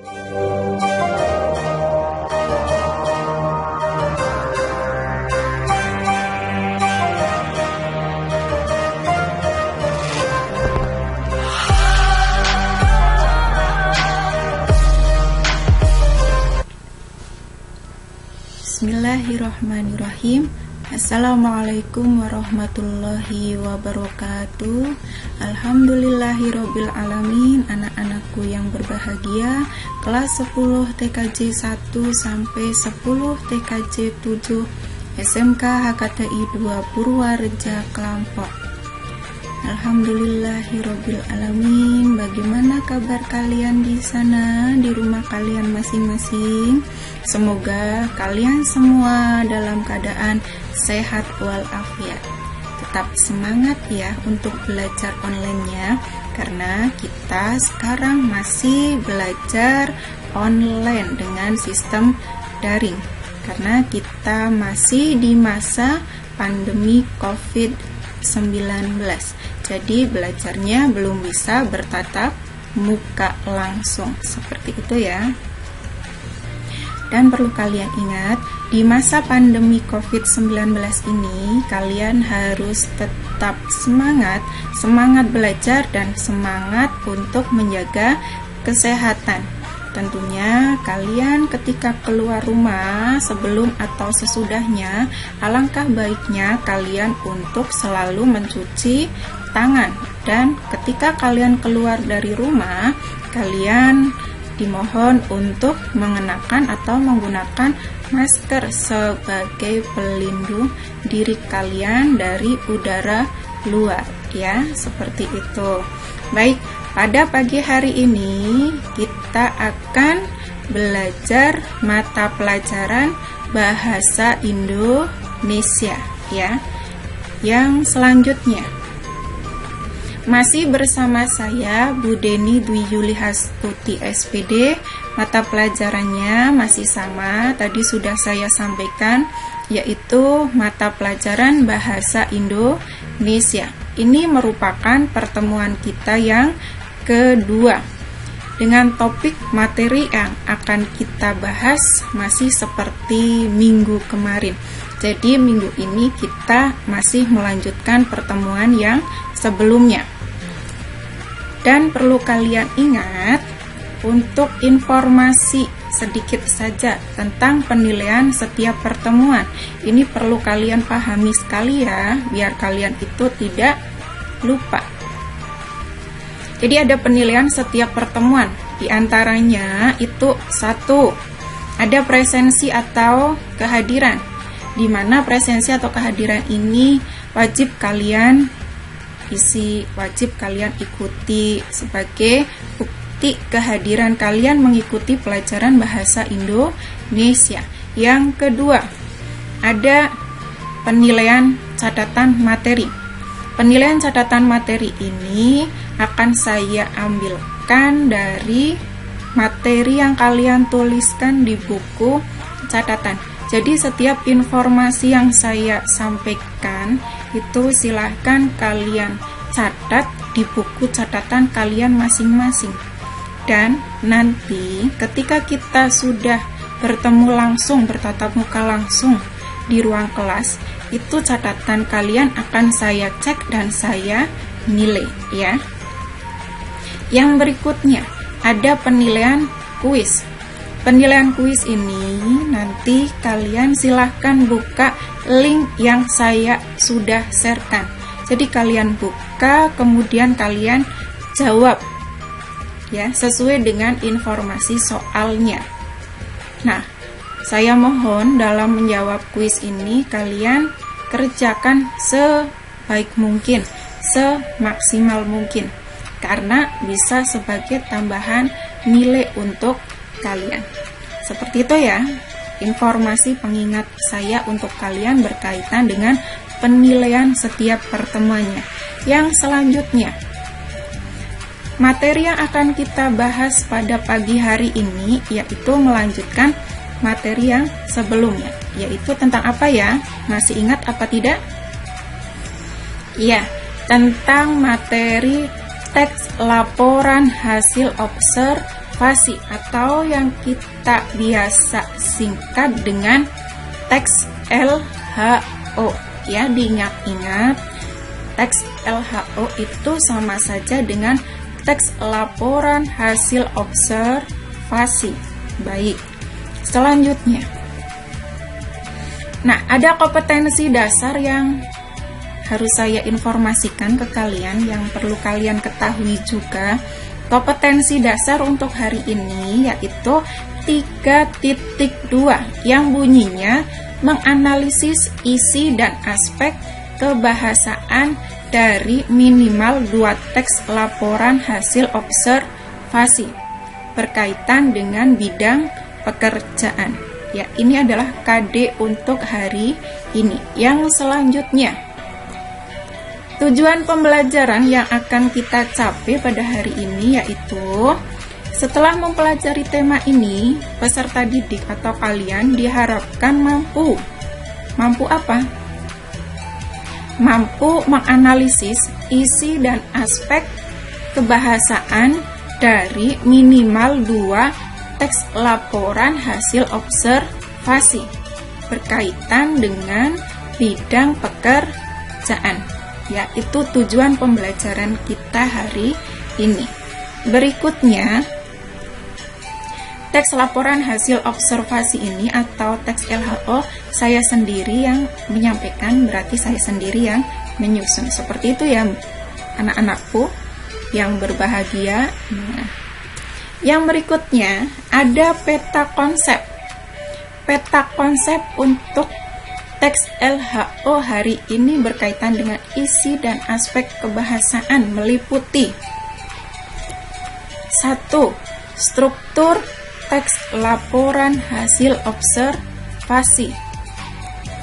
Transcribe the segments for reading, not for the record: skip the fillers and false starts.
Bismillahirrahmanirrahim. Assalamualaikum warahmatullahi wabarakatuh. Alhamdulillahirabbil alamin. Anak-anakku yang berbahagia, kelas 10 TKJ 1 sampai 10 TKJ 7 SMK HKTI 2 Purwareja Kelampok. Alhamdulillahirabbil alamin. Bagaimana kabar kalian di sana, di rumah kalian masing-masing? Semoga kalian semua dalam keadaan sehat walafiat. Tetap semangat ya untuk belajar online-nya, karena kita sekarang masih belajar online dengan sistem daring. Karena kita masih di masa pandemi COVID-19. Jadi belajarnya belum bisa bertatap muka langsung, seperti itu ya. Dan perlu kalian ingat, di masa pandemi COVID-19 ini, kalian harus tetap semangat belajar dan semangat untuk menjaga kesehatan. Tentunya kalian ketika keluar rumah sebelum atau sesudahnya, alangkah baiknya kalian untuk selalu mencuci tangan. Dan ketika kalian keluar dari rumah, kalian dimohon untuk mengenakan atau menggunakan masker sebagai pelindung diri kalian dari udara luar ya, seperti itu. Baik, pada pagi hari ini kita akan belajar mata pelajaran bahasa Indonesia ya. Yang selanjutnya masih bersama saya Bu Deni Dwi Yuli Hastuti SPD. Mata pelajarannya masih sama, tadi sudah saya sampaikan, yaitu mata pelajaran bahasa Indonesia. Ini merupakan pertemuan kita yang kedua. Dengan topik materi yang akan kita bahas masih seperti minggu kemarin. Jadi minggu ini kita masih melanjutkan pertemuan yang sebelumnya. Dan perlu kalian ingat, untuk informasi sedikit saja tentang penilaian setiap pertemuan. Ini perlu kalian pahami sekali ya, biar kalian itu tidak lupa. Jadi ada penilaian setiap pertemuan. Di antaranya itu 1, ada presensi atau kehadiran. Di mana presensi atau kehadiran ini wajib kalian ikuti sebagai bukti kehadiran kalian mengikuti pelajaran bahasa Indonesia. Yang kedua, ada penilaian catatan materi. Penilaian catatan materi ini akan saya ambilkan dari materi yang kalian tuliskan di buku catatan. Jadi setiap informasi yang saya sampaikan itu silahkan kalian catat di buku catatan kalian masing-masing. Dan nanti ketika kita sudah bertemu langsung, bertatap muka langsung di ruang kelas, itu catatan kalian akan saya cek dan saya nilai ya. Yang berikutnya ada penilaian kuis. Penilaian kuis ini nanti kalian silahkan buka link yang saya sudah sharekan. Jadi kalian buka, kemudian kalian jawab ya, sesuai dengan informasi soalnya. Nah, saya mohon dalam menjawab kuis ini kalian kerjakan sebaik mungkin, semaksimal mungkin, karena bisa sebagai tambahan nilai untuk kalian. Seperti itu ya, informasi pengingat saya untuk kalian berkaitan dengan penilaian setiap pertemuannya. Yang selanjutnya, materi yang akan kita bahas pada pagi hari ini yaitu melanjutkan materi yang sebelumnya, yaitu tentang apa ya? Masih ingat apa tidak? Iya, tentang materi teks laporan hasil observasi atau yang kita biasa singkat dengan teks LHO. Ya, diingat-ingat, teks LHO itu sama saja dengan teks laporan hasil observasi. Baik, selanjutnya. Nah, ada kompetensi dasar yang harus saya informasikan ke kalian, yang perlu kalian ketahui juga. Kompetensi dasar untuk hari ini yaitu 3.2 yang bunyinya menganalisis isi dan aspek kebahasaan dari minimal 2 teks laporan hasil observasi berkaitan dengan bidang pekerjaan. Ya, ini adalah KD untuk hari ini. Yang selanjutnya, tujuan pembelajaran yang akan kita capai pada hari ini yaitu setelah mempelajari tema ini, peserta didik atau kalian diharapkan mampu apa? Mampu menganalisis isi dan aspek kebahasaan dari minimal 2 teks laporan hasil observasi berkaitan dengan bidang pekerjaan. Ya, itu tujuan pembelajaran kita hari ini. Berikutnya, teks laporan hasil observasi ini atau teks LHO saya sendiri yang menyampaikan, berarti saya sendiri yang menyusun. Seperti itu ya anak-anakku yang berbahagia. Nah, yang berikutnya ada peta konsep. Peta konsep untuk teks LHO hari ini berkaitan dengan isi dan aspek kebahasaan meliputi 1. Struktur teks laporan hasil observasi.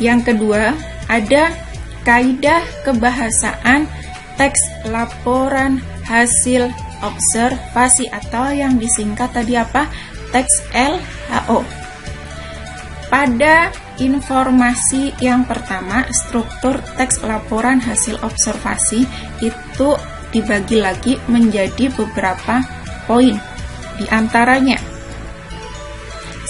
Yang kedua, ada kaidah kebahasaan teks laporan hasil observasi atau yang disingkat tadi apa? Teks LHO. Pada informasi yang pertama, struktur teks laporan hasil observasi itu dibagi lagi menjadi beberapa poin. Di antaranya,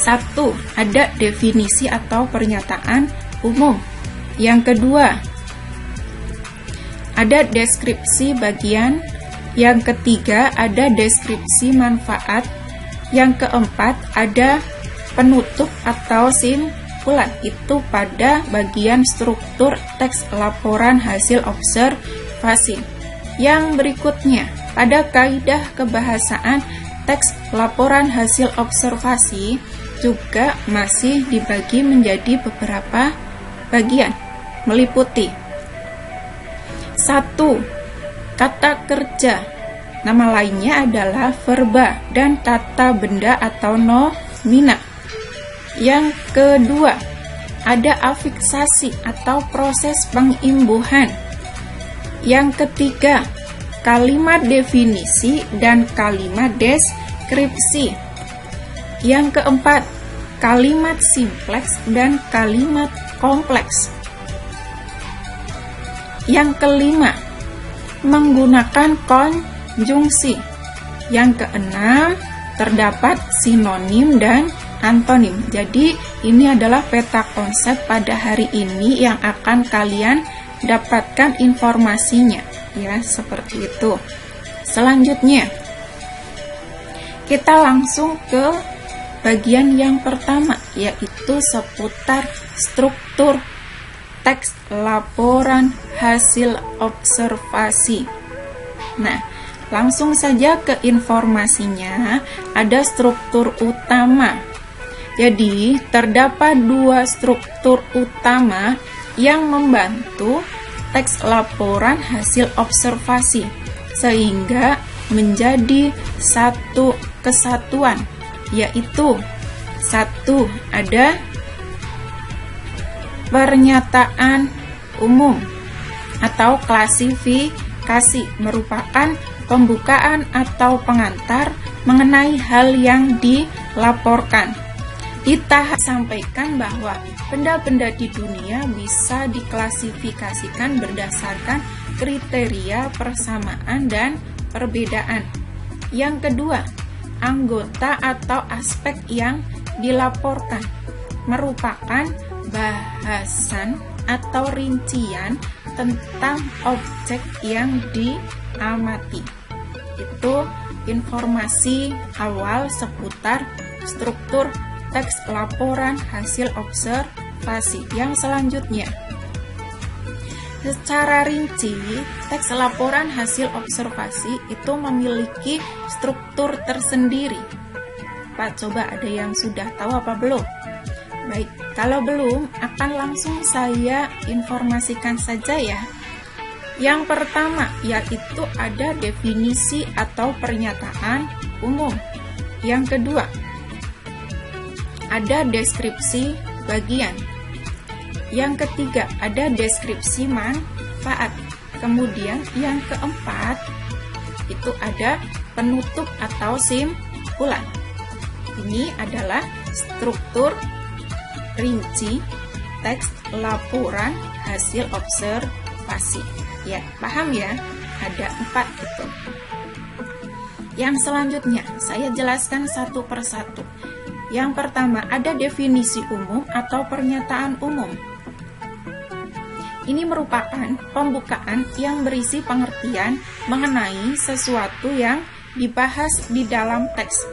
1. Ada definisi atau pernyataan umum. Yang kedua, ada deskripsi bagian. Yang ketiga, ada deskripsi manfaat. Yang keempat, ada penutup atau simpulan. Itu pada bagian struktur teks laporan hasil observasi. Yang berikutnya, pada kaidah kebahasaan teks laporan hasil observasi juga masih dibagi menjadi beberapa bagian, meliputi 1. Kata kerja, nama lainnya adalah verba dan kata benda atau nomina. Yang kedua, ada afiksasi atau proses pengimbuhan. Yang ketiga, kalimat definisi dan kalimat deskripsi. Yang keempat, kalimat simpleks dan kalimat kompleks. Yang kelima, menggunakan konjungsi. Yang keenam, terdapat sinonim dan antonim. Jadi ini adalah peta konsep pada hari ini yang akan kalian dapatkan informasinya, ya, seperti itu. Selanjutnya, kita langsung ke bagian yang pertama, yaitu seputar struktur teks laporan hasil observasi. Nah, langsung saja ke informasinya. Ada struktur utama. Jadi, terdapat 2 struktur utama yang membantu teks laporan hasil observasi sehingga menjadi satu kesatuan, yaitu 1. Ada pernyataan umum atau klasifikasi, merupakan pembukaan atau pengantar mengenai hal yang dilaporkan. Kita sampaikan bahwa benda-benda di dunia bisa diklasifikasikan berdasarkan kriteria persamaan dan perbedaan. Yang kedua, anggota atau aspek yang dilaporkan, merupakan bahasan atau rincian tentang objek yang diamati. Itu informasi awal seputar struktur teks laporan hasil observasi. Yang selanjutnya, secara rinci, teks laporan hasil observasi itu memiliki struktur tersendiri. Pak, coba ada yang sudah tahu apa belum? Baik, kalau belum, akan langsung saya informasikan saja ya. Yang pertama, yaitu ada definisi atau pernyataan umum. Yang kedua, ada deskripsi bagian. Yang ketiga, ada deskripsi manfaat. Kemudian yang keempat, itu ada penutup atau simpulan. Ini adalah struktur rinci teks laporan hasil observasi. Ya, paham ya? Ada 4 itu. Yang selanjutnya, saya jelaskan satu persatu. Yang pertama, ada definisi umum atau pernyataan umum. Ini merupakan pembukaan yang berisi pengertian mengenai sesuatu yang dibahas di dalam teks.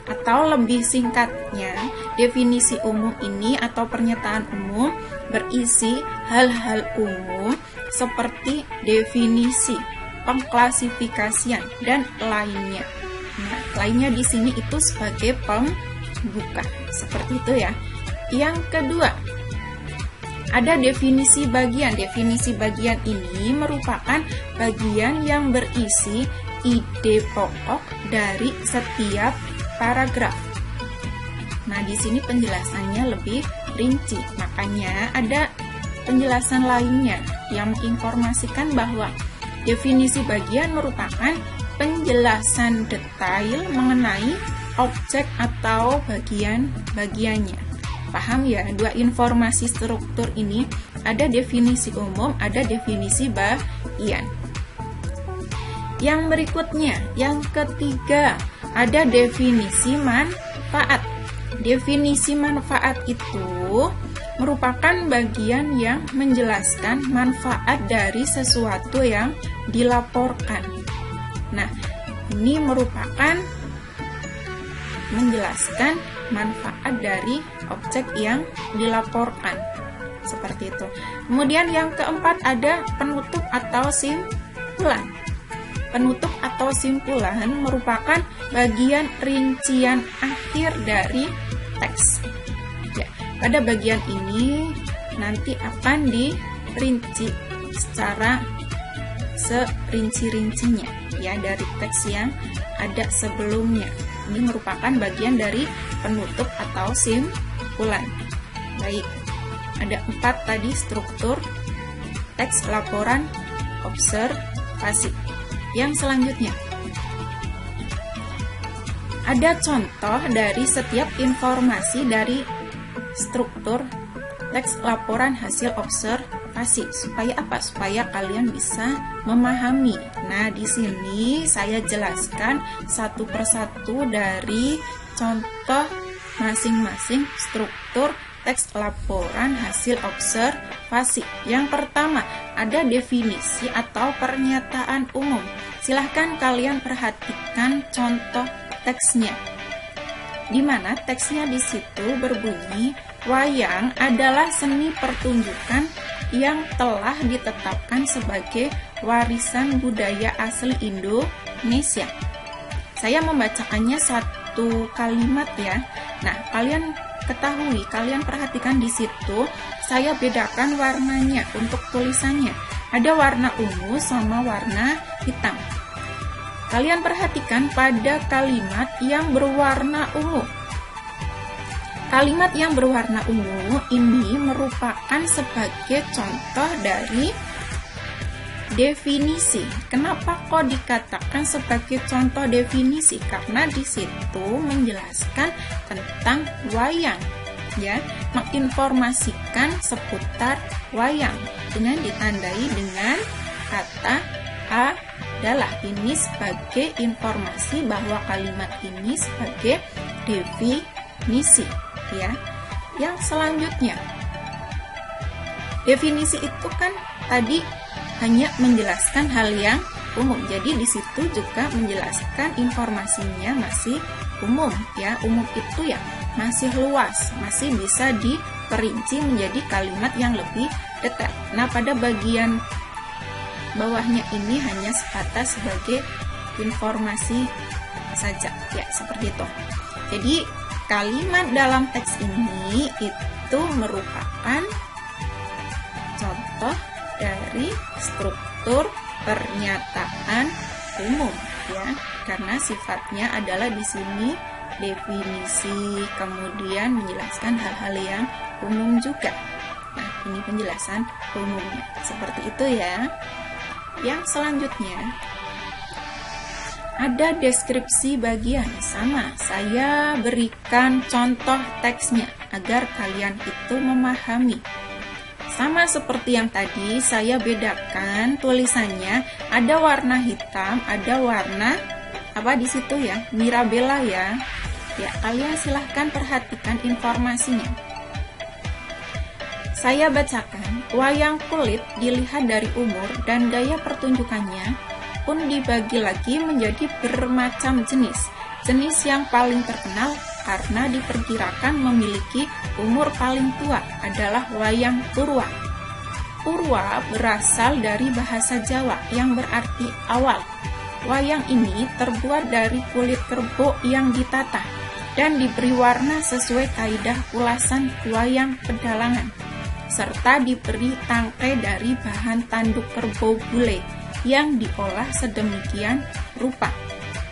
Atau lebih singkatnya, definisi umum ini atau pernyataan umum berisi hal-hal umum seperti definisi, pengklasifikasian, dan lainnya. Nah, lainnya di sini itu sebagai pembuka, seperti itu ya. Yang kedua, ada definisi bagian. Definisi bagian ini merupakan bagian yang berisi ide pokok dari setiap paragraf. Nah, di sini penjelasannya lebih rinci. Makanya ada penjelasan lainnya yang menginformasikan bahwa definisi bagian merupakan penjelasan detail mengenai objek atau bagian-bagiannya. Paham ya? Dua informasi struktur ini, ada definisi umum, ada definisi bagian. Yang berikutnya, yang ketiga, ada definisi manfaat. Definisi manfaat itu merupakan bagian yang menjelaskan manfaat dari sesuatu yang dilaporkan. Nah, ini merupakan menjelaskan manfaat dari objek yang dilaporkan. Seperti itu. Kemudian yang keempat, ada penutup atau simpulan. Penutup atau simpulan merupakan bagian rincian akhir dari teks. Ya, pada bagian ini nanti akan dirinci secara serinci-rincinya ya dari teks yang ada sebelumnya. Ini merupakan bagian dari penutup atau simpulan. Baik, ada 4 tadi struktur teks laporan observasi. Yang selanjutnya, ada contoh dari setiap informasi dari struktur teks laporan hasil observasi. Supaya apa? Supaya kalian bisa memahami. Nah, di sini saya jelaskan satu persatu dari contoh masing-masing struktur teks laporan hasil observasi. Yang pertama, ada definisi atau pernyataan umum. Silahkan kalian perhatikan contoh teksnya, di mana teksnya di situ berbunyi, wayang adalah seni pertunjukan yang telah ditetapkan sebagai warisan budaya asli Indonesia. Saya membacakannya satu kalimat ya. Nah, kalian ketahui, kalian perhatikan di situ, saya bedakan warnanya untuk tulisannya. Ada warna ungu sama warna hitam. Kalian perhatikan pada kalimat yang berwarna ungu. Kalimat yang berwarna ungu ini merupakan sebagai contoh dari definisi. Kenapa kok dikatakan sebagai contoh definisi? Karena di situ menjelaskan tentang wayang, ya, menginformasikan seputar wayang dengan ditandai dengan kata A, B, adalah ini sebagai informasi bahwa kalimat ini sebagai definisi, ya. Yang selanjutnya, definisi itu kan tadi hanya menjelaskan hal yang umum. Jadi di situ juga menjelaskan informasinya masih umum, ya. Umum itu ya masih luas, masih bisa diperinci menjadi kalimat yang lebih detail. Nah, pada bagian bawahnya ini hanya sebatas sebagai informasi saja, ya, seperti itu. Jadi kalimat dalam teks ini itu merupakan contoh dari struktur pernyataan umum, ya, karena sifatnya adalah di sini definisi, kemudian menjelaskan hal-hal yang umum juga. Nah, ini penjelasan umumnya seperti itu, ya. Yang selanjutnya ada deskripsi bagian. Sama, saya berikan contoh teksnya agar kalian itu memahami. Sama seperti yang tadi, saya bedakan tulisannya, ada warna hitam, ada warna apa di situ, ya, Mirabella, ya. Ya, kalian silahkan perhatikan informasinya. Saya bacakan, wayang kulit dilihat dari umur dan gaya pertunjukannya pun dibagi lagi menjadi bermacam jenis. Jenis yang paling terkenal karena diperkirakan memiliki umur paling tua adalah wayang Purwa. Purwa berasal dari bahasa Jawa yang berarti awal. Wayang ini terbuat dari kulit kerbau yang ditata dan diberi warna sesuai kaidah ulasan wayang pedalangan, serta diberi tangkai dari bahan tanduk kerbau bule yang diolah sedemikian rupa.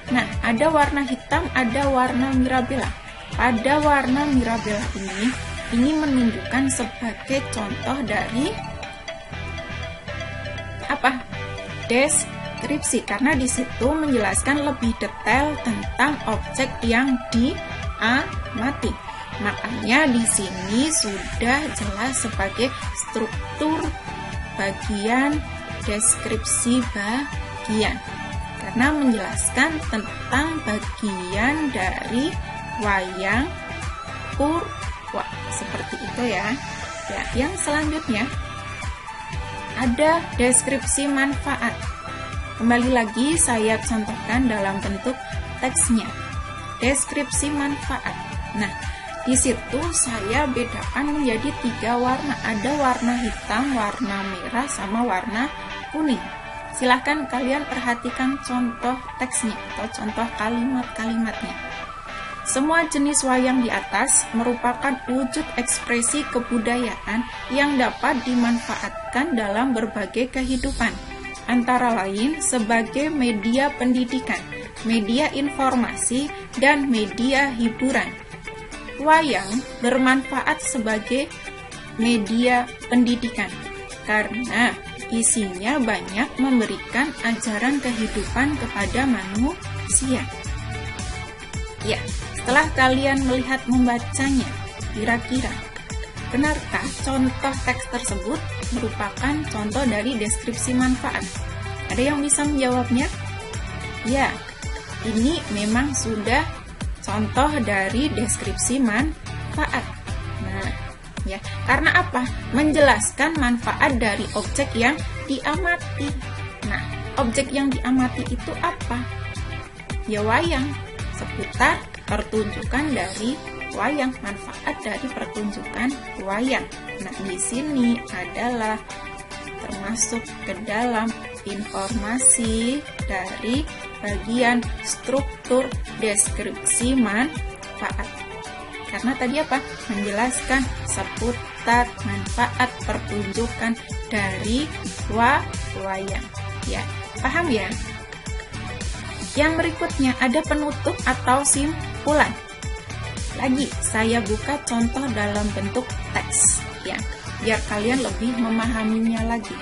Nah, ada warna hitam, ada warna Mirabella. Pada warna Mirabella ini menunjukkan sebagai contoh dari apa? Deskripsi, karena di situ menjelaskan lebih detail tentang objek yang diamati. Makanya di sini sudah jelas sebagai struktur bagian deskripsi bagian, karena menjelaskan tentang bagian dari wayang Purwa, seperti itu, ya. Ya, yang selanjutnya ada deskripsi manfaat. Kembali lagi saya contohkan dalam bentuk teksnya. Deskripsi manfaat. Nah, di situ saya bedakan menjadi 3 warna. Ada warna hitam, warna merah, sama warna kuning. Silahkan kalian perhatikan contoh teksnya atau contoh kalimat-kalimatnya. Semua jenis wayang di atas merupakan wujud ekspresi kebudayaan yang dapat dimanfaatkan dalam berbagai kehidupan, antara lain sebagai media pendidikan, media informasi, dan media hiburan. Wayang bermanfaat sebagai media pendidikan karena isinya banyak memberikan ajaran kehidupan kepada manusia. Ya, setelah kalian melihat membacanya, kira-kira benarkah contoh teks tersebut merupakan contoh dari deskripsi manfaat? Ada yang bisa menjawabnya? Ya, ini memang sudah contoh dari deskripsi manfaat. Nah, ya, karena apa? Menjelaskan manfaat dari objek yang diamati. Nah, objek yang diamati itu apa? Ya, wayang. Seputar pertunjukan dari wayang, manfaat dari pertunjukan wayang. Nah, di sini adalah termasuk ke dalam informasi dari bagian struktur deskripsi manfaat. Karena tadi apa? Menjelaskan seputar manfaat pertunjukan dari wayang. Ya, paham ya? Yang berikutnya ada penutup atau simpulan. Lagi saya buka contoh dalam bentuk teks, ya, biar kalian lebih memahaminya lagi.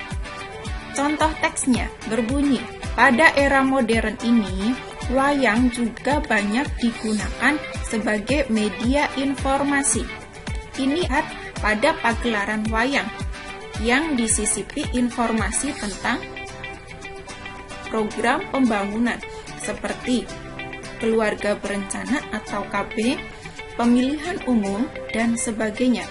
Contoh teksnya berbunyi, pada era modern ini, wayang juga banyak digunakan sebagai media informasi. Ini lihat pada pagelaran wayang yang disisipi informasi tentang program pembangunan seperti keluarga berencana atau KB, pemilihan umum, dan sebagainya.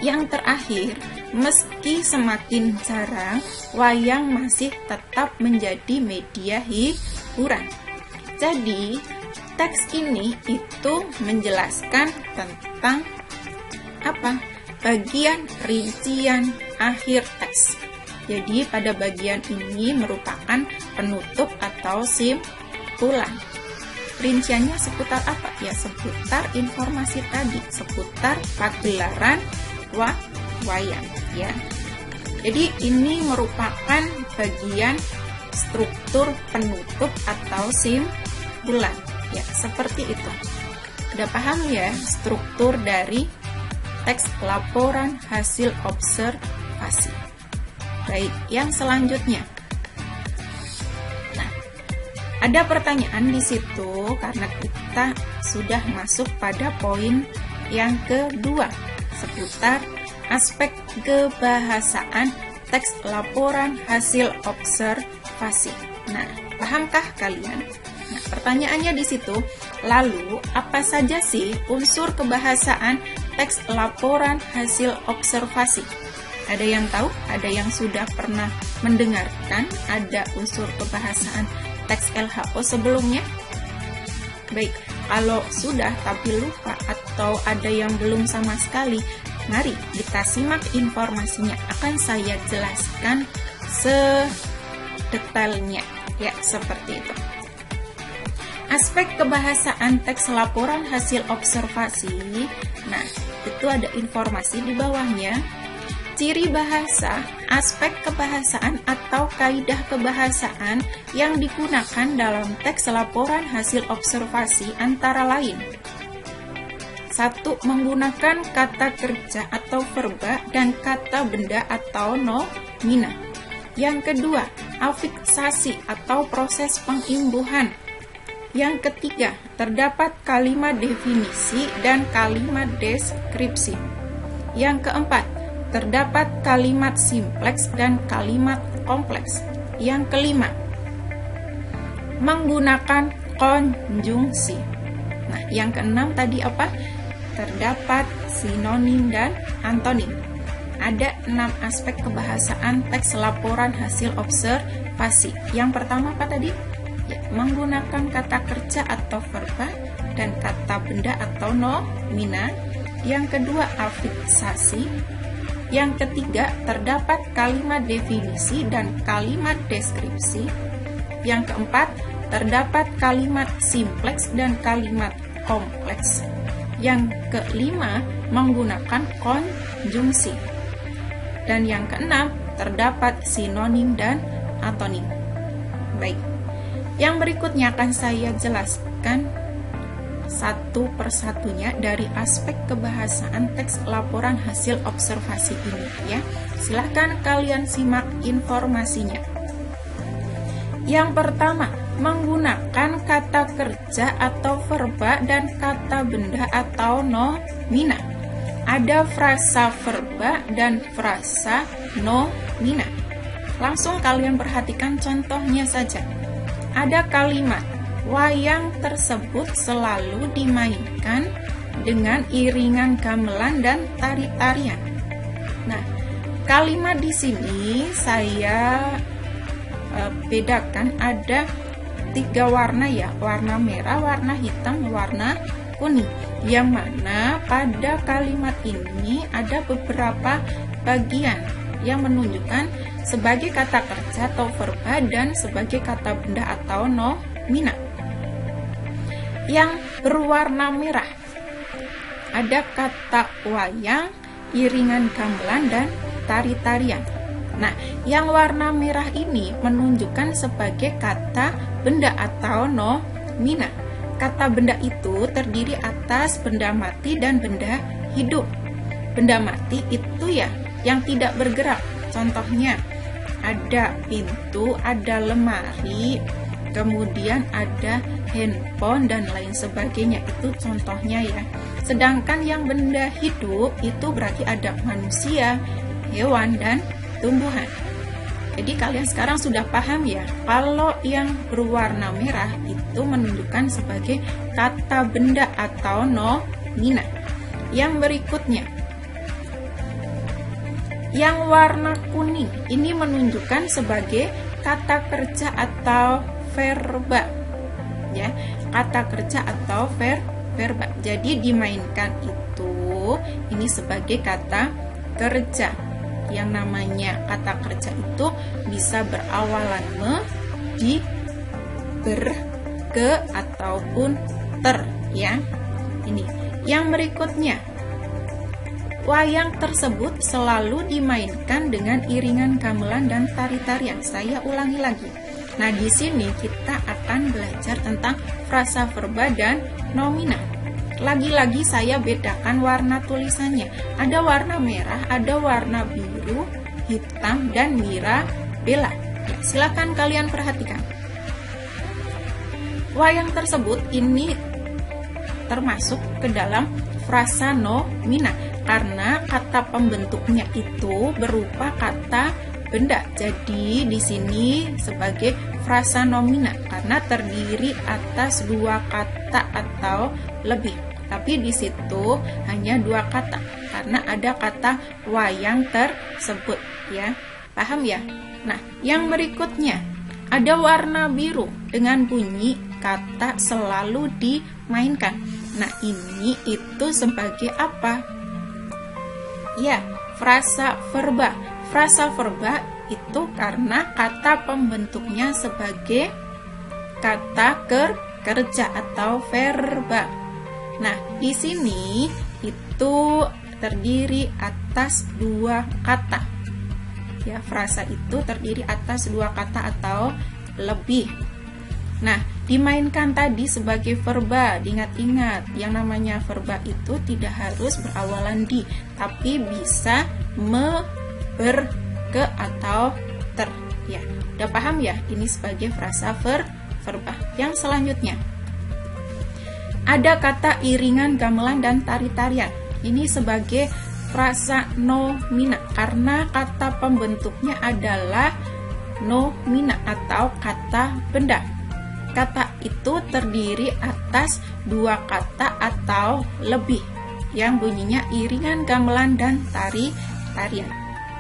Yang terakhir, meski semakin jarang, wayang masih tetap menjadi media hiburan. Jadi, teks ini itu menjelaskan tentang apa? Bagian rincian akhir teks. Jadi, pada bagian ini merupakan penutup atau simpulan. Rinciannya seputar apa? Ya, seputar informasi tadi, seputar pagelaran wayang, ya. Jadi ini merupakan bagian struktur penutup atau simpulan, ya, seperti itu. Udah paham ya struktur dari teks laporan hasil observasi. Baik, yang selanjutnya. Ada pertanyaan di situ karena kita sudah masuk pada poin yang kedua seputar aspek kebahasaan teks laporan hasil observasi. Nah, pahamkah kalian? Nah, pertanyaannya di situ, lalu apa saja sih unsur kebahasaan teks laporan hasil observasi? Ada yang tahu? Ada yang sudah pernah mendengarkan ada unsur kebahasaan teks LHO sebelumnya? Baik, kalau sudah tapi lupa atau ada yang belum sama sekali, mari kita simak informasinya. Akan saya jelaskan sedetailnya, ya, seperti itu. Aspek kebahasaan teks laporan hasil observasi. Nah, itu ada informasi di bawahnya. Ciri bahasa, aspek kebahasaan atau kaidah kebahasaan yang digunakan dalam teks laporan hasil observasi antara lain. 1. Menggunakan kata kerja atau verba dan kata benda atau nomina. Yang kedua, afiksasi atau proses pengimbuhan. Yang ketiga, terdapat kalimat definisi dan kalimat deskripsi. Yang keempat, terdapat kalimat simpleks dan kalimat kompleks. Yang kelima, menggunakan konjungsi. Nah, yang keenam tadi apa? Terdapat sinonim dan antonim. Ada 6 aspek kebahasaan teks laporan hasil observasi. Yang pertama apa tadi? Ya, menggunakan kata kerja atau verba dan kata benda atau nomina. Yang kedua, afiksasi. Yang ketiga, terdapat kalimat definisi dan kalimat deskripsi. Yang keempat, terdapat kalimat simpleks dan kalimat kompleks. Yang kelima, menggunakan konjungsi. Dan yang keenam, terdapat sinonim dan antonim. Baik, yang berikutnya akan saya jelaskan satu persatunya dari aspek kebahasaan teks laporan hasil observasi ini, ya. Silahkan kalian simak informasinya. Yang pertama, menggunakan kata kerja atau verba dan kata benda atau nomina. Ada frasa verba dan frasa nomina. Langsung kalian perhatikan contohnya saja. Ada kalimat, wayang tersebut selalu dimainkan dengan iringan gamelan dan tari-tarian. Nah, kalimat di sini saya bedakan ada 3 warna, ya, warna merah, warna hitam, warna kuning. Yang mana pada kalimat ini ada beberapa bagian yang menunjukkan sebagai kata kerja atau verba dan sebagai kata benda atau nomina. Yang berwarna merah ada kata wayang, iringan gamelan, dan tari-tarian. Nah, yang warna merah ini menunjukkan sebagai kata benda atau nomina. Kata benda itu terdiri atas benda mati dan benda hidup. Benda mati itu ya yang tidak bergerak. Contohnya ada pintu, ada lemari, kemudian ada handphone dan lain sebagainya. Itu contohnya ya. Sedangkan yang benda hidup itu berarti ada manusia, hewan, dan tumbuhan. Jadi kalian sekarang sudah paham ya, kalau yang berwarna merah itu menunjukkan sebagai kata benda atau nomina. Yang berikutnya, yang warna kuning ini menunjukkan sebagai kata kerja atau verba. Ya, kata kerja atau verba. Jadi dimainkan itu ini sebagai kata kerja. Yang namanya kata kerja itu bisa berawalan me, di, ber, ke, ataupun ter, ya. Ini. Yang berikutnya, wayang tersebut selalu dimainkan dengan iringan gamelan dan tari-tarian. Saya ulangi lagi. Nah, di sini kita akan belajar tentang frasa verba dan nomina. Lagi-lagi saya bedakan warna tulisannya. Ada warna merah, ada warna biru, hitam, dan mirabella. Ya, silakan kalian perhatikan. Wayang tersebut ini termasuk ke dalam frasa nomina karena kata pembentuknya itu berupa kata benda. Jadi di sini sebagai frasa nomina karena terdiri atas dua kata atau lebih. Tapi di situ hanya dua kata karena ada kata wayang tersebut, ya. Paham ya? Nah, yang berikutnya ada warna biru dengan bunyi kata selalu dimainkan. Nah, ini itu sebagai apa? Ya, frasa verba. Frasa verba itu karena kata pembentuknya sebagai kata kerja atau verba. Nah, di sini itu terdiri atas dua kata. Ya, frasa itu terdiri atas dua kata atau lebih. Nah, dimainkan tadi sebagai verba. Ingat-ingat, yang namanya verba itu tidak harus berawalan di, tapi bisa me, ber, ke, atau ter. Ya, udah paham ya? Ini sebagai frasa verba. Yang selanjutnya, ada kata iringan gamelan dan tari-tarian. Ini sebagai frasa nomina karena kata pembentuknya adalah nomina atau kata benda. Kata itu terdiri atas dua kata atau lebih yang bunyinya iringan gamelan dan tari-tarian.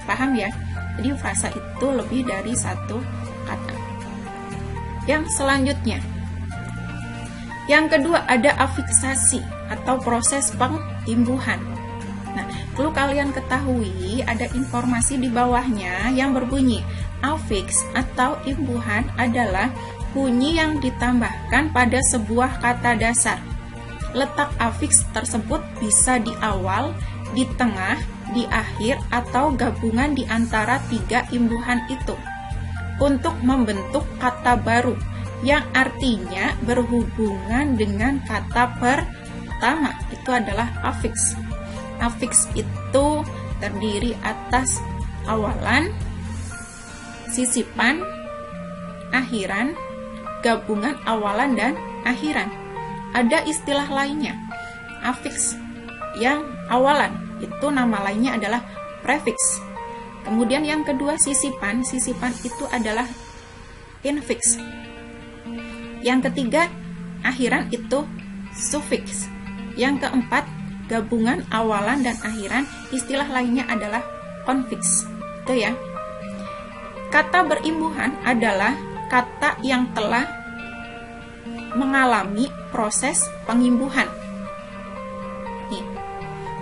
Paham ya? Jadi frasa itu lebih dari satu kata. Yang selanjutnya, yang kedua ada afiksasi atau proses pengimbuhan. Nah, perlu kalian ketahui ada informasi di bawahnya yang berbunyi afiks atau imbuhan adalah bunyi yang ditambahkan pada sebuah kata dasar. Letak afiks tersebut bisa di awal, di tengah, di akhir, atau gabungan di antara tiga imbuhan itu untuk membentuk kata baru yang artinya berhubungan dengan kata pertama. Itu adalah afiks. Afiks itu terdiri atas awalan, sisipan, akhiran, gabungan awalan dan akhiran. Ada istilah lainnya. Afiks yang awalan itu nama lainnya adalah prefiks. Kemudian yang kedua sisipan. Sisipan itu adalah infiks. Yang ketiga, akhiran itu sufiks. Yang keempat, gabungan awalan dan akhiran, istilah lainnya adalah konfiks. Itu ya. Kata berimbuhan adalah kata yang telah mengalami proses pengimbuhan. Nih,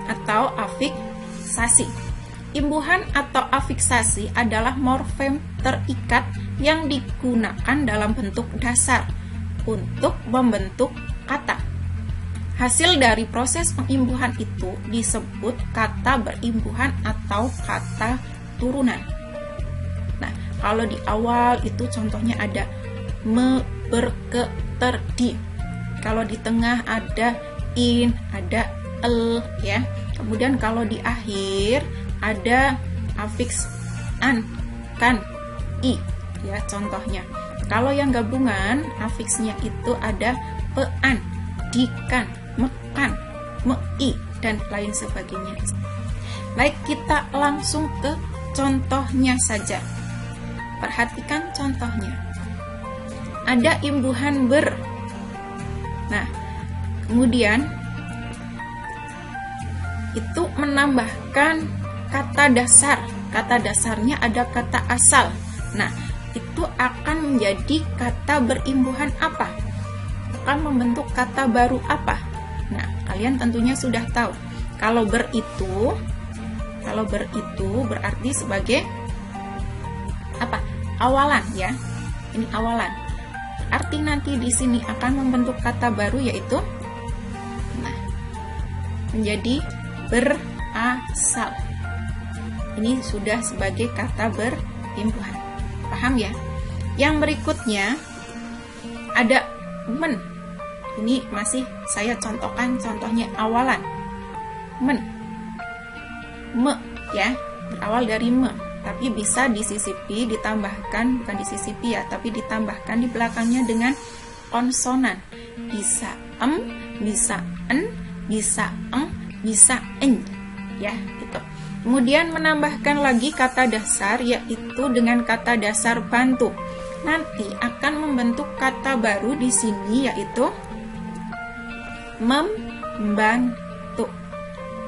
atau afiksasi. Imbuhan atau afiksasi adalah morfem terikat yang digunakan dalam bentuk dasar untuk membentuk kata. Hasil dari proses pengimbuhan itu disebut kata berimbuhan atau kata turunan. Nah, kalau di awal itu contohnya ada me, ber, ke, ter, di. Kalau di tengah ada in, ada el, ya. Kemudian kalau di akhir ada afiks an, kan, i, ya contohnya. Kalau yang gabungan, afiksnya itu ada pean, dikan, mekan, mei, dan lain sebagainya. Baik, kita langsung ke contohnya saja. Perhatikan contohnya. Ada imbuhan ber. Nah, kemudian itu menambahkan kata dasar. Kata dasarnya ada kata asal. Nah, itu akan menjadi kata berimbuhan apa? Akan membentuk kata baru apa? Nah, kalian tentunya sudah tahu. Kalau ber itu berarti sebagai apa? Awalan ya. Ini awalan. Arti nanti di sini akan membentuk kata baru yaitu menjadi berasal. Ini sudah sebagai kata berimbuhan. Paham ya? Yang berikutnya ada men. Ini masih saya contohkan contohnya awalan. Men. Me ya, berawal dari me. Tapi bisa disisipi, ditambahkan, bukan disisipi ya, tapi ditambahkan di belakangnya dengan konsonan. Bisa bisa en, bisa eng, bisa en. Ya, gitu. Kemudian menambahkan lagi kata dasar yaitu dengan kata dasar bantu. Nanti akan membentuk kata baru di sini yaitu membantu.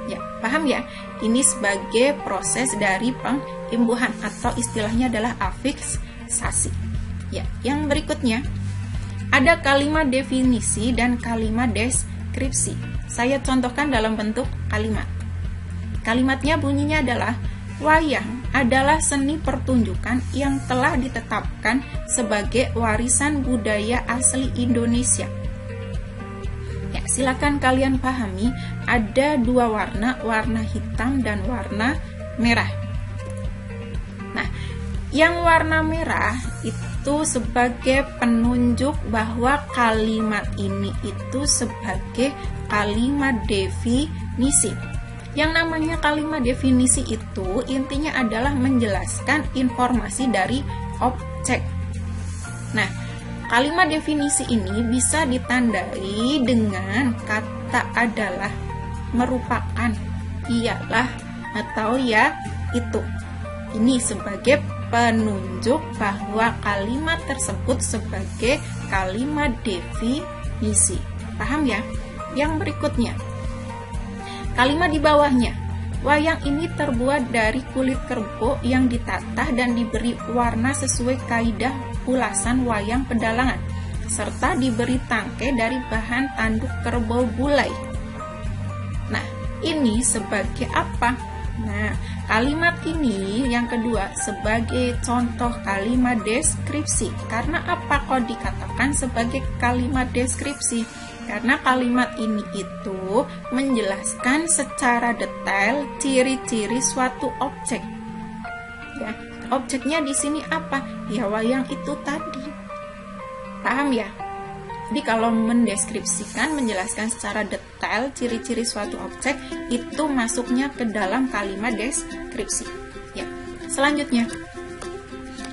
Ya, paham ya? Ini sebagai proses dari pengimbuhan atau istilahnya adalah afiksasi. Ya, yang berikutnya ada kalimat definisi dan kalimat deskripsi. Saya contohkan dalam bentuk kalimat. Kalimatnya bunyinya adalah wayang adalah seni pertunjukan yang telah ditetapkan sebagai warisan budaya asli Indonesia. Ya, silakan kalian pahami, ada dua warna, warna hitam dan warna merah. Nah, yang warna merah itu sebagai penunjuk bahwa kalimat ini itu sebagai kalimat definisi. Yang namanya kalimat definisi itu intinya adalah menjelaskan informasi dari objek. Nah, kalimat definisi ini bisa ditandai dengan kata adalah, merupakan, ialah, atau ya itu. Ini sebagai penunjuk bahwa kalimat tersebut sebagai kalimat definisi. Paham ya? Yang berikutnya, kalimat di bawahnya. Wayang ini terbuat dari kulit kerbau yang ditatah dan diberi warna sesuai kaidah ulasan wayang pedalangan, serta diberi tangkai dari bahan tanduk kerbau bulai. Nah, ini sebagai apa? Nah, kalimat ini yang kedua sebagai contoh kalimat deskripsi. Karena apa kok dikatakan sebagai kalimat deskripsi? Karena kalimat ini itu menjelaskan secara detail ciri-ciri suatu objek. Ya, objeknya di sini apa? Ya, wayang itu tadi. Paham ya? Jadi kalau mendeskripsikan, menjelaskan secara detail ciri-ciri suatu objek, itu masuknya ke dalam kalimat deskripsi. Ya. Selanjutnya,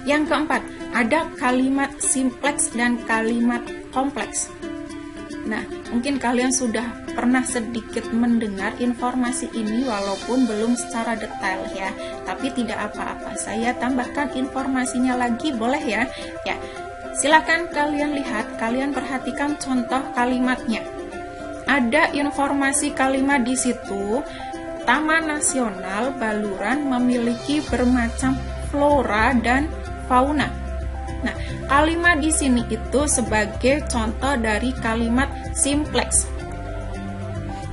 yang keempat, ada kalimat simpleks dan kalimat kompleks. Nah, mungkin kalian sudah pernah sedikit mendengar informasi ini walaupun belum secara detail ya. Tapi tidak apa-apa, saya tambahkan informasinya lagi, boleh ya? Ya, silakan kalian lihat, kalian perhatikan contoh kalimatnya. Ada informasi kalimat di situ. Taman Nasional Baluran memiliki bermacam flora dan fauna. Nah, kalimat di sini itu sebagai contoh dari kalimat simpleks.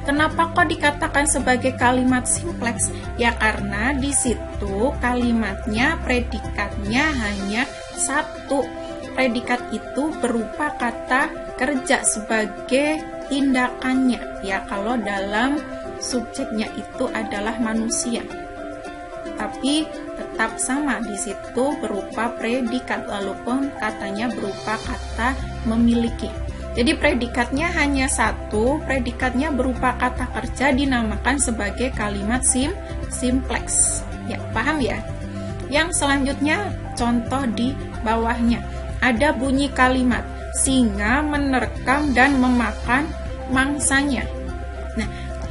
Kenapa kok dikatakan sebagai kalimat simpleks? Ya karena di situ kalimatnya, predikatnya hanya satu. Predikat itu berupa kata kerja sebagai tindakannya. Ya kalau dalam subjeknya itu adalah manusia. Tapi tetap sama di situ berupa predikat walaupun katanya berupa kata memiliki. Jadi predikatnya hanya satu, predikatnya berupa kata kerja dinamakan sebagai kalimat simpleks. Ya, paham ya? Yang selanjutnya contoh di bawahnya. Ada bunyi kalimat singa menerkam dan memakan mangsanya. Nah,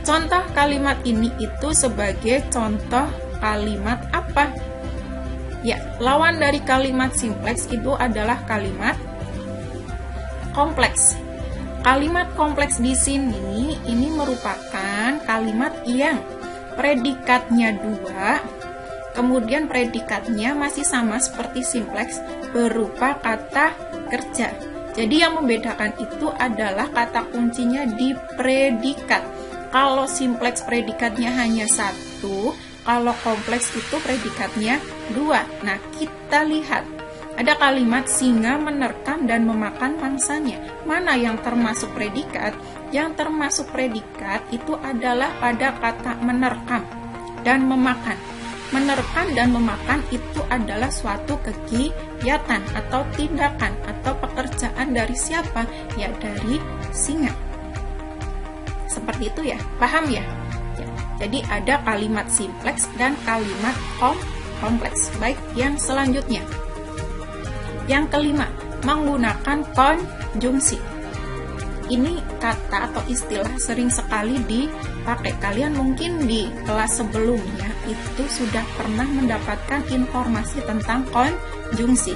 contoh kalimat ini itu sebagai contoh kalimat apa? Ya, lawan dari kalimat simpleks itu adalah kalimat kompleks. Kalimat kompleks di sini ini merupakan kalimat yang predikatnya 2, kemudian predikatnya masih sama seperti simpleks berupa kata kerja. Jadi yang membedakan itu adalah kata kuncinya di predikat. Kalau simpleks predikatnya hanya 1, kalau kompleks itu predikatnya 2. Nah, kita lihat. Ada kalimat singa menerkam dan memakan mangsanya. Mana yang termasuk predikat? Yang termasuk predikat itu adalah pada kata menerkam dan memakan. Menerkam dan memakan itu adalah suatu kegiatan atau tindakan atau pekerjaan dari siapa? Ya, dari singa. Seperti itu ya, paham ya? Jadi ada kalimat simpleks dan kalimat kompleks. Baik, yang selanjutnya. Yang kelima, menggunakan konjungsi. Ini kata atau istilah sering sekali dipakai. Kalian mungkin di kelas sebelumnya itu sudah pernah mendapatkan informasi tentang konjungsi.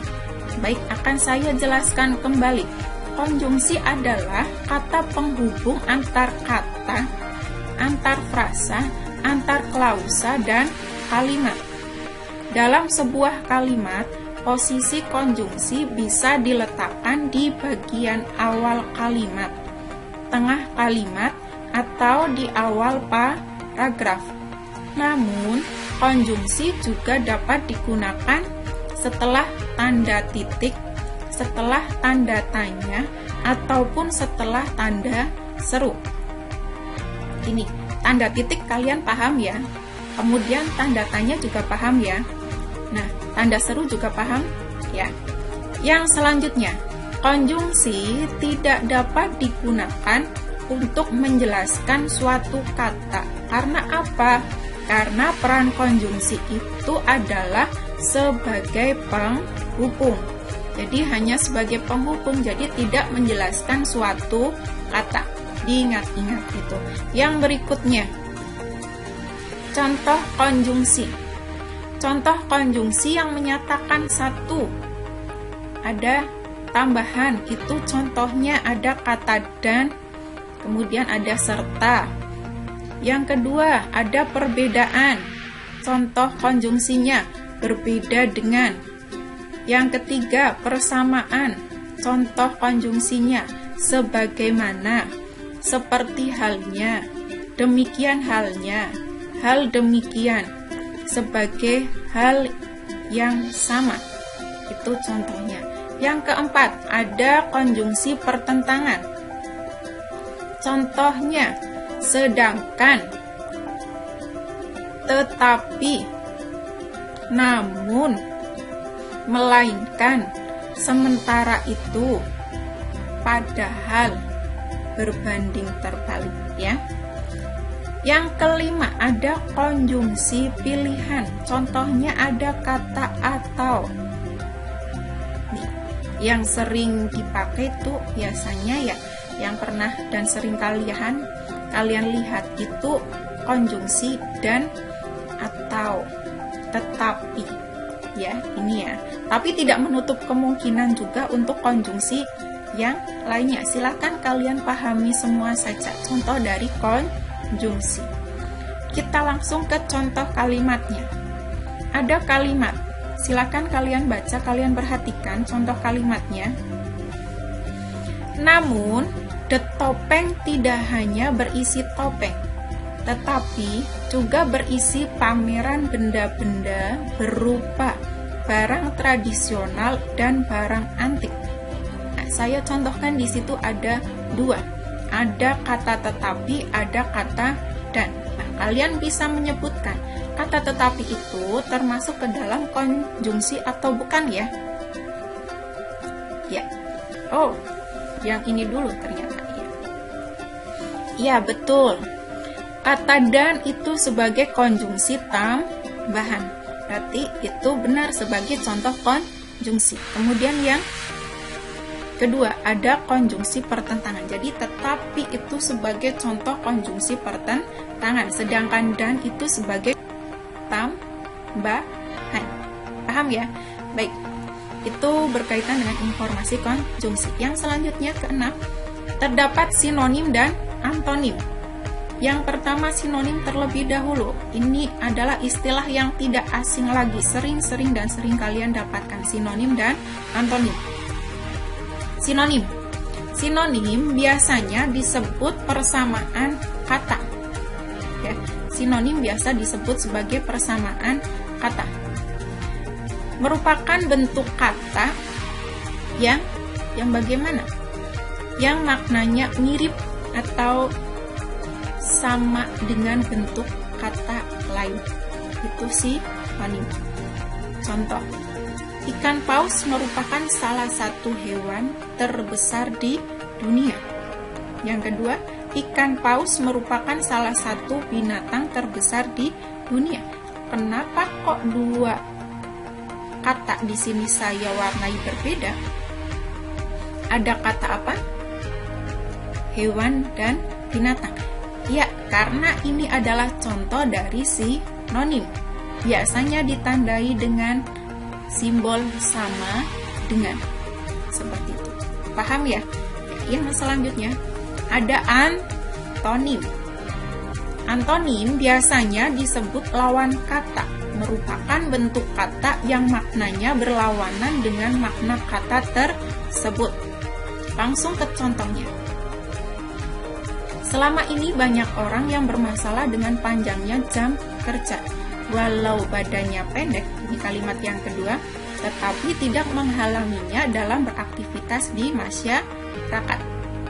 Baik, akan saya jelaskan kembali. Konjungsi adalah kata penghubung antar kata, antar frasa, antar klausa, dan kalimat. Dalam sebuah kalimat, posisi konjungsi bisa diletakkan di bagian awal kalimat, tengah kalimat, atau di awal paragraf. Namun, konjungsi juga dapat digunakan setelah tanda titik, setelah tanda tanya, ataupun setelah tanda seru. Ini, tanda titik kalian paham ya? Kemudian tanda tanya juga paham ya? Nah, tanda seru juga paham ya. Yang selanjutnya, konjungsi tidak dapat digunakan untuk menjelaskan suatu kata. Karena apa? Karena peran konjungsi itu adalah sebagai penghubung. Jadi hanya sebagai penghubung, jadi tidak menjelaskan suatu kata. Diingat-ingat itu. Yang berikutnya, contoh konjungsi. Contoh konjungsi yang menyatakan satu. Ada tambahan, itu contohnya ada kata dan, kemudian ada serta. Yang kedua, ada perbedaan. Contoh konjungsinya berbeda dengan. Yang ketiga, persamaan. Contoh konjungsinya sebagaimana, seperti halnya, demikian halnya, hal demikian, sebagai hal yang sama. Itu contohnya. Yang keempat, ada konjungsi pertentangan. Contohnya, sedangkan, tetapi, namun, melainkan, sementara itu, padahal, berbanding terbalik ya. Yang kelima, ada konjungsi pilihan. Contohnya ada kata atau. Nih, yang sering dipakai tuh biasanya ya, yang pernah dan sering kalian lihat itu konjungsi dan atau, tetapi. Ya, ini ya. Tapi tidak menutup kemungkinan juga untuk konjungsi yang lainnya. Silahkan kalian pahami semua saja contoh dari konjungsi. Kita langsung ke contoh kalimatnya. Ada kalimat. Silakan kalian baca, kalian perhatikan contoh kalimatnya. Namun, topeng tidak hanya berisi topeng, tetapi juga berisi pameran benda-benda berupa barang tradisional dan barang antik. Nah, saya contohkan di situ ada dua. Ada kata tetapi, ada kata dan. Nah, kalian bisa menyebutkan kata tetapi itu termasuk ke dalam konjungsi atau bukan ya? Ya. Oh, yang ini dulu ternyata ya. Ya, betul. Kata dan itu sebagai konjungsi tambahan. Berarti itu benar sebagai contoh konjungsi. Kemudian yang kedua, ada konjungsi pertentangan. Jadi tetapi itu sebagai contoh konjungsi pertentangan, sedangkan dan itu sebagai tambahan. Paham ya? Baik, itu berkaitan dengan informasi konjungsi. Yang selanjutnya keenam, terdapat sinonim dan antonim. Yang pertama, sinonim terlebih dahulu. Ini adalah istilah yang tidak asing lagi, sering-sering dan sering kalian dapatkan, sinonim dan antonim. Sinonim. Sinonim biasanya disebut persamaan kata. Ya, sinonim biasa disebut sebagai persamaan kata. Merupakan bentuk kata yang bagaimana? Yang maknanya mirip atau sama dengan bentuk kata lain. Itu sinonim. Contoh, ikan paus merupakan salah satu hewan terbesar di dunia. Yang kedua, ikan paus merupakan salah satu binatang terbesar di dunia. Kenapa kok dua kata di sini saya warnai berbeda? Ada kata apa? Hewan dan binatang. Ya, karena ini adalah contoh dari sinonim. Biasanya ditandai dengan simbol sama dengan. Seperti itu. Paham ya? Yang selanjutnya, ada antonim. Antonim biasanya disebut lawan kata, merupakan bentuk kata yang maknanya berlawanan dengan makna kata tersebut. Langsung ke contohnya. Selama ini banyak orang yang bermasalah dengan panjangnya jam kerja. Walau badannya pendek, ini kalimat yang kedua, tetapi tidak menghalanginya dalam beraktivitas di masyarakat.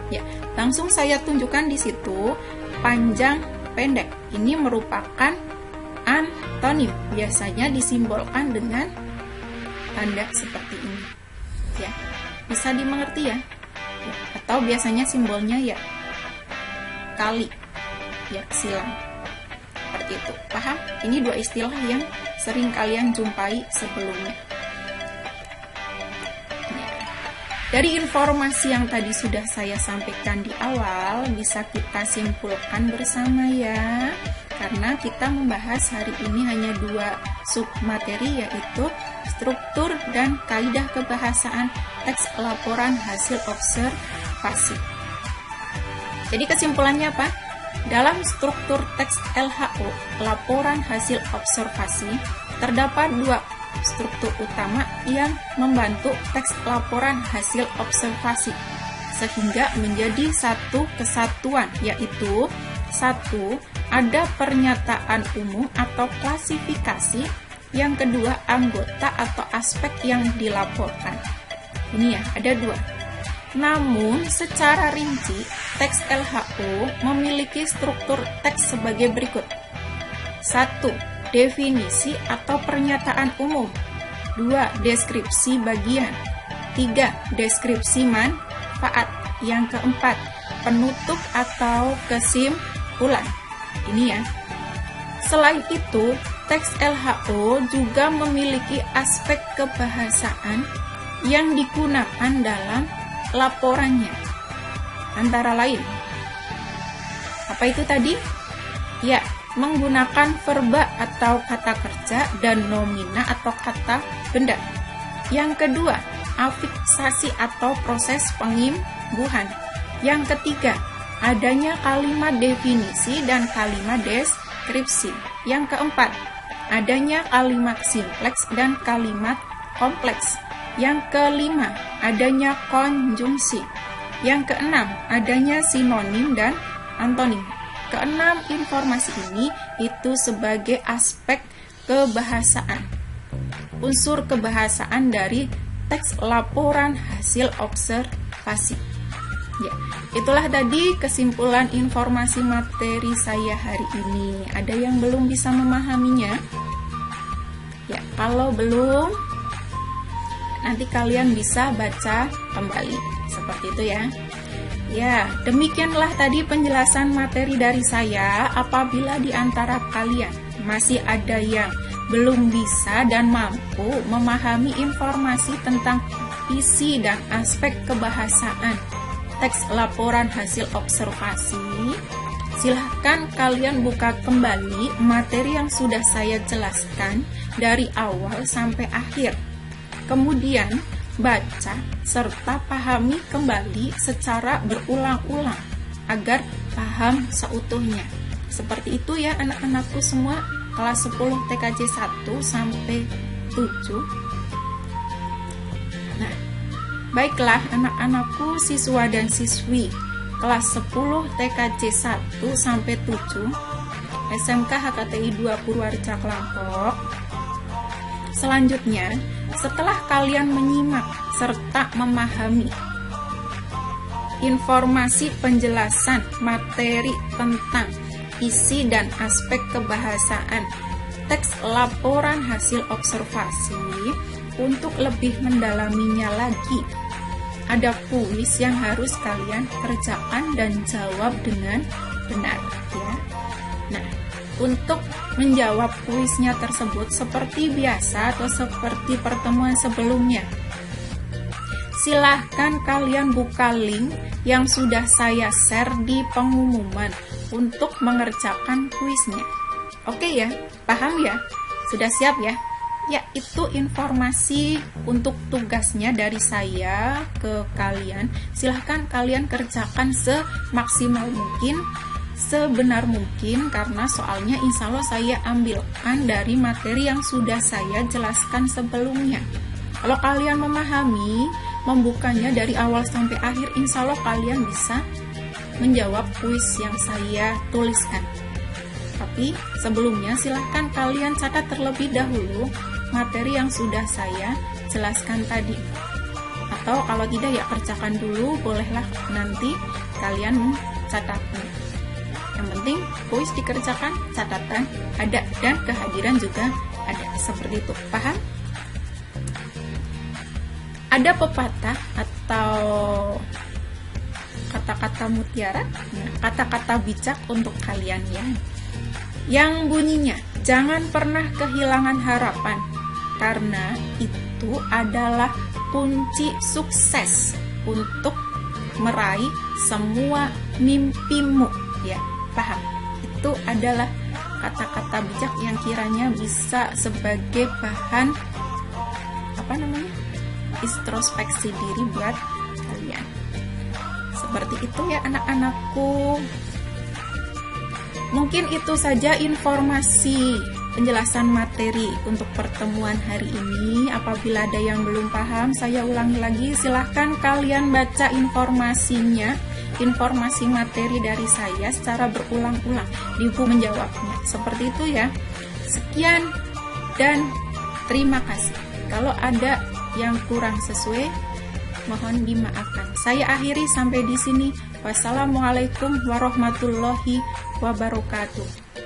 Ya, langsung saya tunjukkan di situ panjang pendek. Ini merupakan antonim, biasanya disimbolkan dengan tanda seperti ini. Ya, bisa dimengerti ya? Ya, atau biasanya simbolnya ya kali, ya silang. Seperti itu. Paham? Ini dua istilah yang sering kalian jumpai sebelumnya. Dari informasi yang tadi sudah saya sampaikan di awal, bisa kita simpulkan bersama ya. Karena kita membahas hari ini hanya dua submateri, yaitu struktur dan kaidah kebahasaan teks laporan hasil observasi. Jadi kesimpulannya apa? Dalam struktur teks LHO, laporan hasil observasi, terdapat dua struktur utama yang membantu teks laporan hasil observasi sehingga menjadi satu kesatuan, yaitu satu, ada pernyataan umum atau klasifikasi, yang kedua anggota atau aspek yang dilaporkan. Ini ya, ada dua. Namun secara rinci teks LHO memiliki struktur teks sebagai berikut. 1. Definisi atau pernyataan umum. 2. Deskripsi bagian. 3. Deskripsi manfaat. Yang keempat, penutup atau kesimpulan. Ini ya. Selain itu, teks LHO juga memiliki aspek kebahasaan yang digunakan dalam laporannya. Antara lain, apa itu tadi? Ya, menggunakan verba atau kata kerja dan nomina atau kata benda. Yang kedua, afiksasi atau proses pengimbuhan. Yang ketiga, adanya kalimat definisi dan kalimat deskripsi. Yang keempat, adanya kalimat simpleks dan kalimat kompleks. Yang kelima, adanya konjungsi. Yang keenam, adanya sinonim dan antonim. Keenam informasi ini itu sebagai aspek kebahasaan. Unsur kebahasaan dari teks laporan hasil observasi. Ya, itulah tadi kesimpulan informasi materi saya hari ini. Ada yang belum bisa memahaminya? Ya, kalau belum, nanti kalian bisa baca kembali. Seperti itu ya. Ya, demikianlah tadi penjelasan materi dari saya. Apabila di antara kalian masih ada yang belum bisa dan mampu memahami informasi tentang isi dan aspek kebahasaan teks laporan hasil observasi, silahkan kalian buka kembali materi yang sudah saya jelaskan dari awal sampai akhir. Kemudian baca serta pahami kembali secara berulang-ulang agar paham seutuhnya. Seperti itu ya anak-anakku semua, kelas 10 TKJ 1 sampai 7. Nah, baiklah anak-anakku siswa dan siswi kelas 10 TKJ 1 sampai 7 SMK HKTI 2 Purwareca Klampok. Selanjutnya, setelah kalian menyimak serta memahami informasi penjelasan materi tentang isi dan aspek kebahasaan teks laporan hasil observasi, untuk lebih mendalaminya lagi, ada kuis yang harus kalian kerjakan dan jawab dengan benar ya. Nah, untuk menjawab kuisnya tersebut seperti biasa atau seperti pertemuan sebelumnya, silahkan kalian buka link yang sudah saya share di pengumuman untuk mengerjakan kuisnya. Oke ya, paham ya? Sudah siap ya? Ya, itu informasi untuk tugasnya dari saya ke kalian. Silahkan kalian kerjakan semaksimal mungkin, sebenar mungkin, karena soalnya insya Allah saya ambilkan dari materi yang sudah saya jelaskan sebelumnya. Kalau kalian memahami, membukanya dari awal sampai akhir, insya Allah kalian bisa menjawab kuis yang saya tuliskan. Tapi sebelumnya silahkan kalian catat terlebih dahulu materi yang sudah saya jelaskan tadi. Atau kalau tidak ya kerjakan dulu, bolehlah nanti kalian mencatatnya. Yang penting kuis dikerjakan, catatan ada, dan kehadiran juga ada. Seperti itu, paham? Ada pepatah atau kata-kata mutiara, kata-kata bijak untuk kalian ya, yang bunyinya jangan pernah kehilangan harapan, karena itu adalah kunci sukses untuk meraih semua mimpimu ya. Paham? Itu adalah kata-kata bijak yang kiranya bisa sebagai bahan introspeksi diri buat kalian. Seperti itu ya anak-anakku. Mungkin itu saja informasi penjelasan materi untuk pertemuan hari ini. Apabila ada yang belum paham, saya ulangi lagi, silahkan kalian baca informasinya, informasi materi dari saya secara berulang-ulang di buku menjawabnya. Seperti itu ya. Sekian dan terima kasih. Kalau ada yang kurang sesuai, mohon dimaafkan. Saya akhiri sampai di sini. Wassalamualaikum warahmatullahi wabarakatuh.